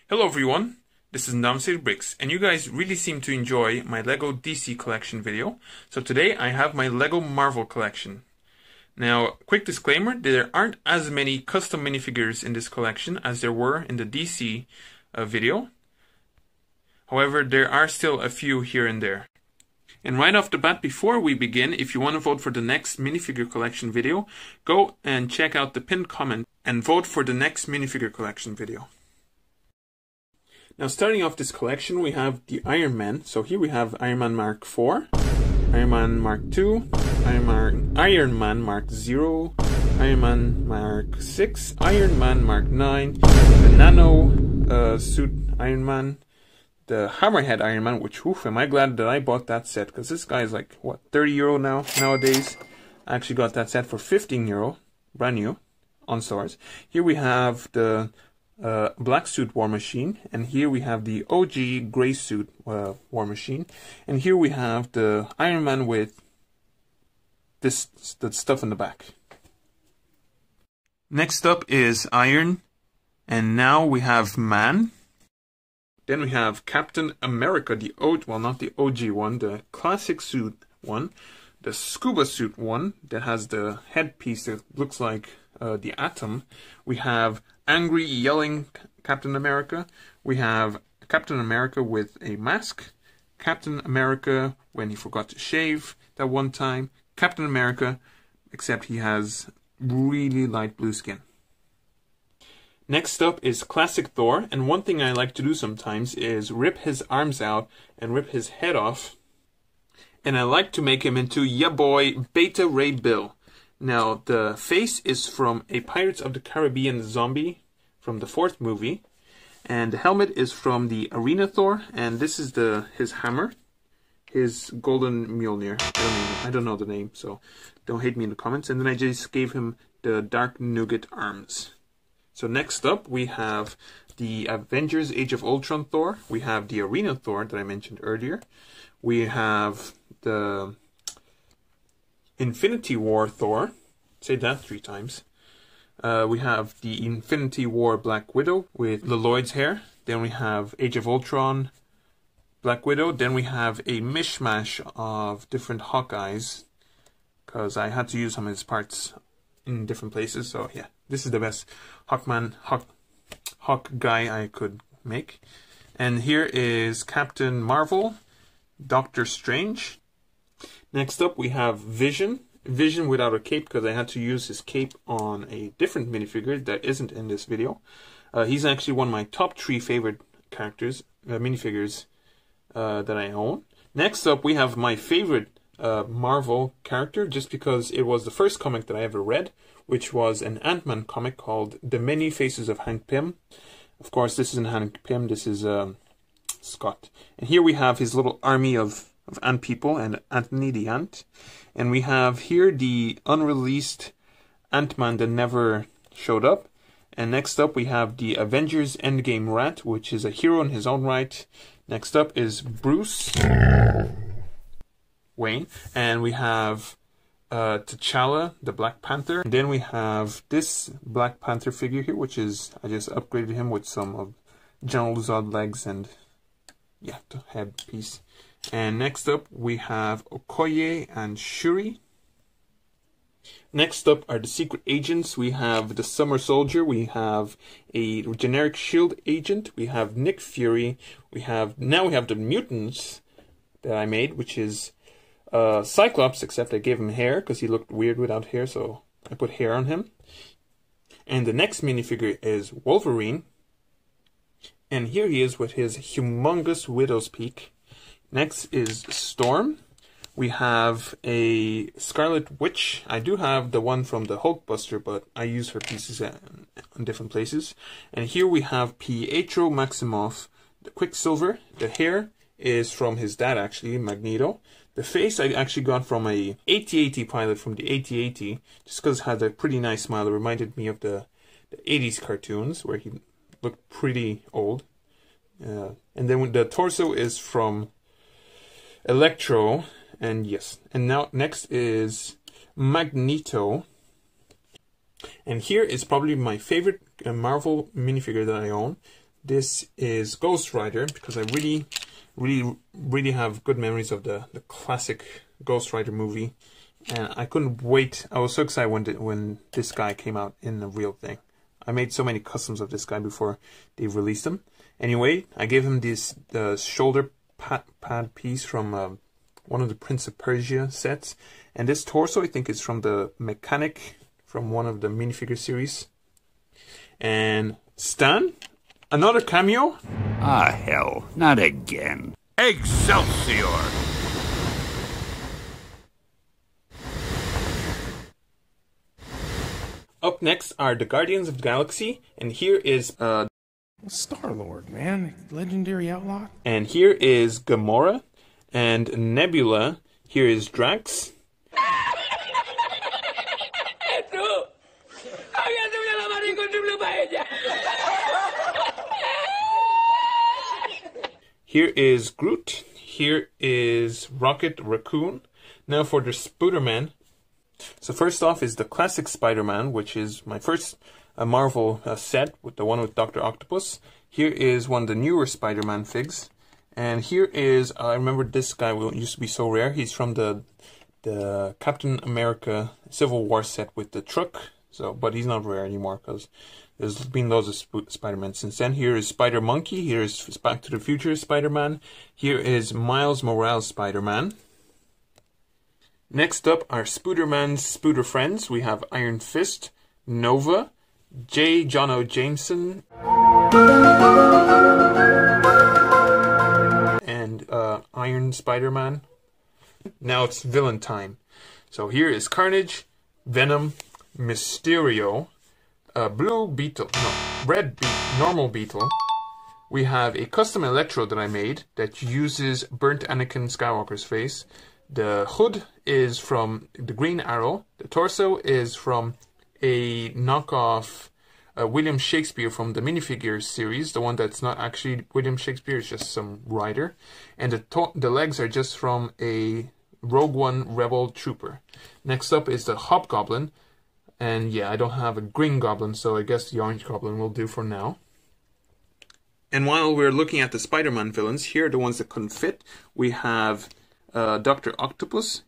Hello everyone, this is Untitled Bricks, and you guys really seem to enjoy my LEGO DC collection video. So today I have my LEGO Marvel collection. Now, quick disclaimer, there aren't as many custom minifigures in this collection as there were in the DC video. However, there are still a few here and there. And right off the bat, before we begin, if you want to vote for the next minifigure collection video, go and check out the pinned comment and vote for the next minifigure collection video. Now, starting off this collection, we have the Iron Man. So here we have Iron Man Mark IV, Iron Man Mark II, Iron Man Mark 0, Iron Man Mark 6, Iron Man Mark 9, the Nano suit Iron Man, the Hammerhead Iron Man, which, oof, am I glad that I bought that set, because this guy is like, what, 30 euro now, nowadays. I actually got that set for 15 euro, brand new, on stores. Here we have the black suit War Machine, and here we have the OG gray suit War Machine, and here we have the Iron Man with the stuff in the back. Next up is Iron, and now we have Man. Then we have Captain America, not the OG one, the classic suit one, the scuba suit one that has the headpiece that looks like the Atom. We have angry, yelling Captain America. We have Captain America with a mask. Captain America when he forgot to shave that one time. Captain America, except he has really light blue skin. Next up is Classic Thor, and one thing I like to do sometimes is rip his arms out and rip his head off. And I like to make him into ya boy Beta Ray Bill. Now, the face is from a Pirates of the Caribbean zombie from the 4th movie. And the helmet is from the Arena Thor. And this is his hammer. His golden Mjolnir. I don't know the name, so don't hate me in the comments. And then I just gave him the Dark Nougat arms. So next up, we have the Avengers Age of Ultron Thor. We have the Arena Thor that I mentioned earlier. We have the Infinity War Thor, say that 3 times. We have the Infinity War Black Widow with Lloyd's hair. Then we have Age of Ultron Black Widow. Then we have a mishmash of different Hawkeyes, because I had to use some of his parts in different places. So yeah, this is the best Hawk guy I could make. And here is Captain Marvel, Doctor Strange. Next up, we have Vision. Vision without a cape, because I had to use his cape on a different minifigure that isn't in this video. He's actually one of my top 3 favorite characters, minifigures that I own. Next up, we have my favorite Marvel character, just because it was the first comic that I ever read, which was an Ant-Man comic called The Many Faces of Hank Pym. Of course, this isn't Hank Pym, this is Scott. And here we have his little army of ant people and Anthony the Ant. And we have here the unreleased Ant-Man that never showed up. And next up we have the Avengers Endgame Rat, which is a hero in his own right. Next up is Bruce Wayne. And we have T'Challa, the Black Panther. And then we have this Black Panther figure here, which is, I just upgraded him with some of General Zod legs and, yeah, the headpiece. And next up, we have Okoye and Shuri. Next up are the secret agents. We have the Summer Soldier. We have a generic SHIELD agent. We have Nick Fury. Now we have the mutants that I made, which is Cyclops, except I gave him hair because he looked weird without hair, so I put hair on him. And the next minifigure is Wolverine. And here he is with his humongous widow's peak. Next is Storm. We have a Scarlet Witch. I do have the one from the Hulkbuster, but I use her pieces in different places. And here we have Pietro Maximoff, the Quicksilver. The hair is from his dad, actually, Magneto. The face I actually got from a AT-AT pilot from the AT-AT, just because it had a pretty nice smile. It reminded me of the 80s cartoons, where he looked pretty old. And then the torso is from Electro, and yes. And now next is Magneto. And here is probably my favorite Marvel minifigure that I own. This is Ghost Rider, because I really have good memories of the classic Ghost Rider movie. And I couldn't wait. I was so excited when this guy came out in the real thing. I made so many customs of this guy before they released him. Anyway, I gave him the shoulder pad piece from one of the Prince of Persia sets. And this torso, I think, is from the Mechanic from one of the minifigure series. And Stan, another cameo? Ah, hell, not again. Excelsior! Up next are the Guardians of the Galaxy, and here is Star-Lord, man. Legendary outlaw. And here is Gamora and Nebula. Here is Drax. Here is Groot. Here is Rocket Raccoon. Now for the Spooderman. So first off is the classic Spider-Man, which is my first Marvel set, with the one with Dr. Octopus. Here is one of the newer Spider-Man figs. And here is, I remember this guy used to be so rare. He's from the Captain America Civil War set with the truck. So, but he's not rare anymore because there's been loads of Spider-Man since then. Here is Spider-Monkey. Here is Back to the Future Spider-Man. Here is Miles Morales Spider-Man. Next up are Spooderman's Spooder Friends. We have Iron Fist, Nova, J. Jonah Jameson, and Iron Spider-Man. Now it's villain time. So here is Carnage, Venom, Mysterio, Blue Beetle, no, Red Normal Beetle. We have a custom Electro that I made that uses burnt Anakin Skywalker's face. The hood is from the Green Arrow. The torso is from a knockoff William Shakespeare from the Minifigure series. The one that's not actually William Shakespeare, it's just some writer. And the legs are just from a Rogue One Rebel Trooper. Next up is the Hobgoblin. And yeah, I don't have a Green Goblin, so I guess the Orange Goblin will do for now. And while we're looking at the Spider-Man villains, here are the ones that couldn't fit. We have Dr. Octopus.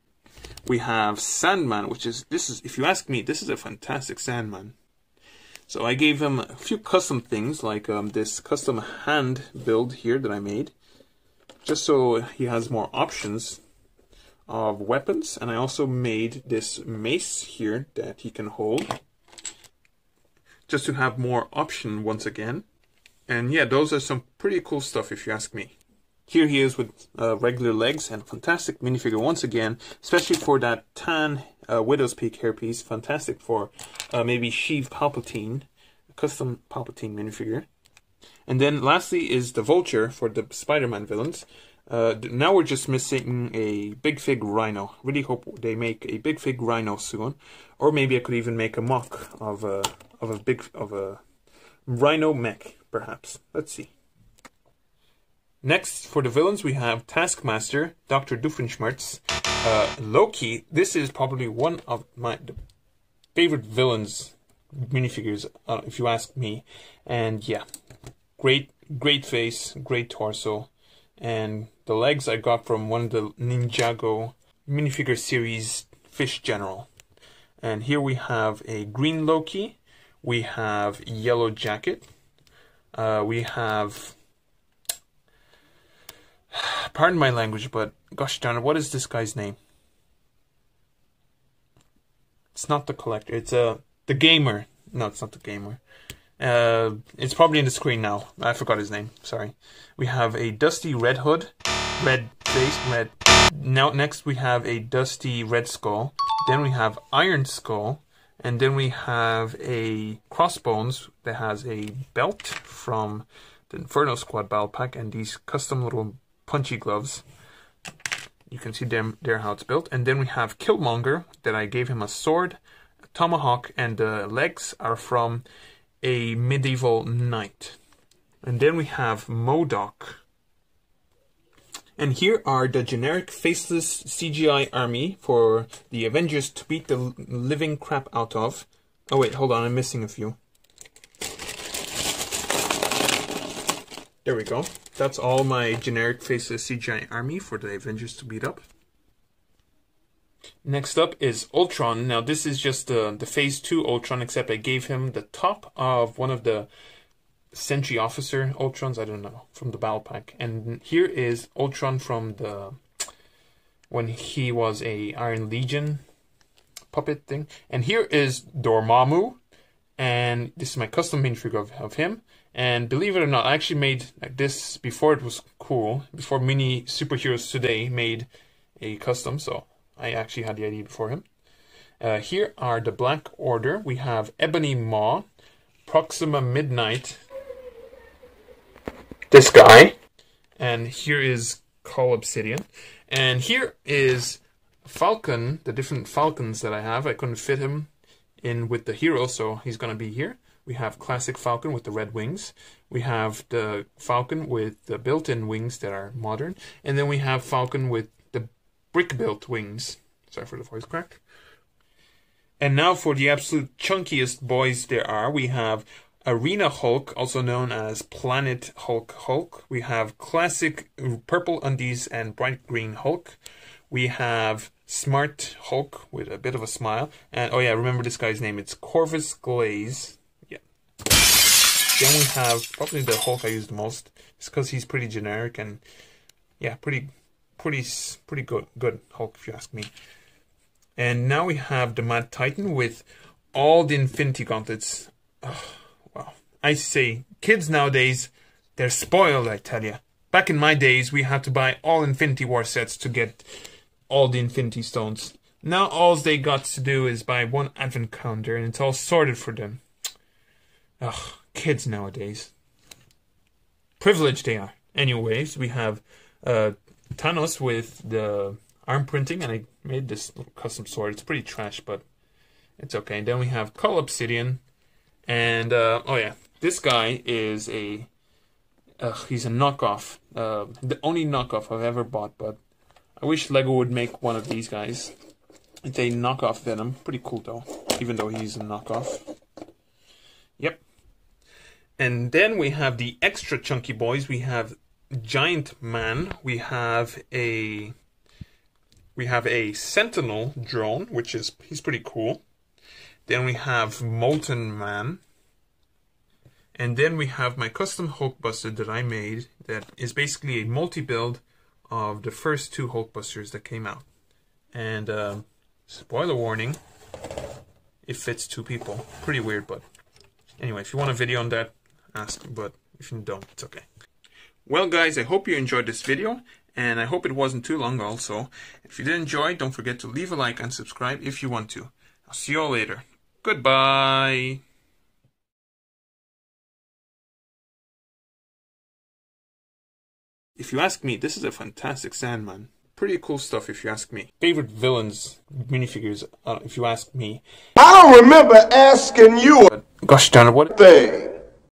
We have Sandman, which is, if you ask me, this is a fantastic Sandman. So I gave him a few custom things, like this custom hand build here that I made, just so he has more options of weapons. And I also made this mace here that he can hold, just to have more option once again. And yeah, those are some pretty cool stuff if you ask me. Here he is with regular legs, and fantastic minifigure once again, especially for that tan Widow's Peak hairpiece. Fantastic for maybe Sheev Palpatine, a custom Palpatine minifigure. And then lastly is the Vulture for the Spider-Man villains. Now we're just missing a Big Fig Rhino. Really hope they make a Big Fig Rhino soon, or maybe I could even make a mock of a Rhino mech, perhaps. Let's see. Next, for the villains, we have Taskmaster Dr. Doofenshmirtz, Loki. This is probably one of my favorite villains minifigures, if you ask me. And yeah, great face, great torso. And the legs I got from one of the Ninjago minifigure series Fish General. And here we have a green Loki. We have Yellow Jacket. We have... Pardon my language, but gosh darn it, what is this guy's name? It's not the Collector, it's the Gamer. No, it's not the Gamer. It's probably in the screen now. I forgot his name, sorry. We have a Dusty Red Hood, red face, red. Now next we have a Dusty Red Skull. Then we have Iron Skull. And then we have a Crossbones that has a belt from the Inferno Squad battle pack, and these custom little punchy gloves. You can see them there how it's built. And then we have Killmonger that I gave him a sword, a tomahawk, and the legs are from a medieval knight. And then we have MODOK. And here are the generic faceless CGI army for the Avengers to beat the living crap out of. Oh wait, hold on, I'm missing a few. There we go. That's all my generic faceless CGI army for the Avengers to beat up. Next up is Ultron. Now this is just the Phase 2 Ultron, except I gave him the top of one of the Sentry Officer Ultrons, I don't know, from the Battle Pack. And here is Ultron from the... when he was a Iron Legion puppet thing. And here is Dormammu. And this is my custom minifigure of him. And believe it or not, I actually made like this before it was cool. Before Mini Superheroes Today made a custom, so I actually had the idea before him. Here are the Black Order. We have Ebony Maw, Proxima Midnight, this guy, and here is Call Obsidian. And here is Falcon, the different Falcons that I have. I couldn't fit him in with the hero, so he's going to be here. We have Classic Falcon with the red wings. We have the Falcon with the built-in wings that are modern. And then we have Falcon with the brick-built wings. Sorry for the voice crack. And now for the absolute chunkiest boys there are. We have Arena Hulk, also known as Planet Hulk. We have Classic Purple Undies and Bright Green Hulk. We have Smart Hulk with a bit of a smile. And oh yeah, remember this guy's name. It's Corvus Glaze. Yeah. Then we have probably the Hulk I use the most. It's because he's pretty generic and yeah, pretty good Hulk if you ask me. And now we have the Mad Titan with all the Infinity Gauntlets. Oh, wow. I say, kids nowadays, they're spoiled, I tell you. Back in my days, we had to buy all Infinity War sets to get all the Infinity Stones. Now all they got to do is buy one advent calendar and it's all sorted for them. Ugh, kids nowadays. Privileged they are. Anyways, we have Thanos with the arm printing, and I made this little custom sword. It's pretty trash, but it's okay. And then we have Call Obsidian, and oh yeah, this guy is a he's a knockoff, the only knockoff I've ever bought. But I wish Lego would make one of these guys. It's a knockoff Venom, pretty cool though, even though he's a knockoff. Yep. And then we have the extra chunky boys. We have Giant Man. We have a Sentinel drone, which is he's pretty cool. Then we have Molten Man. And then we have my custom Hulkbuster that I made that is basically a multi-build of the first two Hulkbusters that came out. And spoiler warning, it fits two people. Pretty weird, but anyway, if you want a video on that, ask, but if you don't, it's okay. Well guys, I hope you enjoyed this video, and I hope it wasn't too long also. If you did enjoy, don't forget to leave a like and subscribe if you want to. I'll see you all later. Goodbye! If you ask me, this is a fantastic Sandman. Pretty cool stuff if you ask me. Favorite villains, minifigures, if you ask me. I don't remember asking you Gosh darn it, what thing.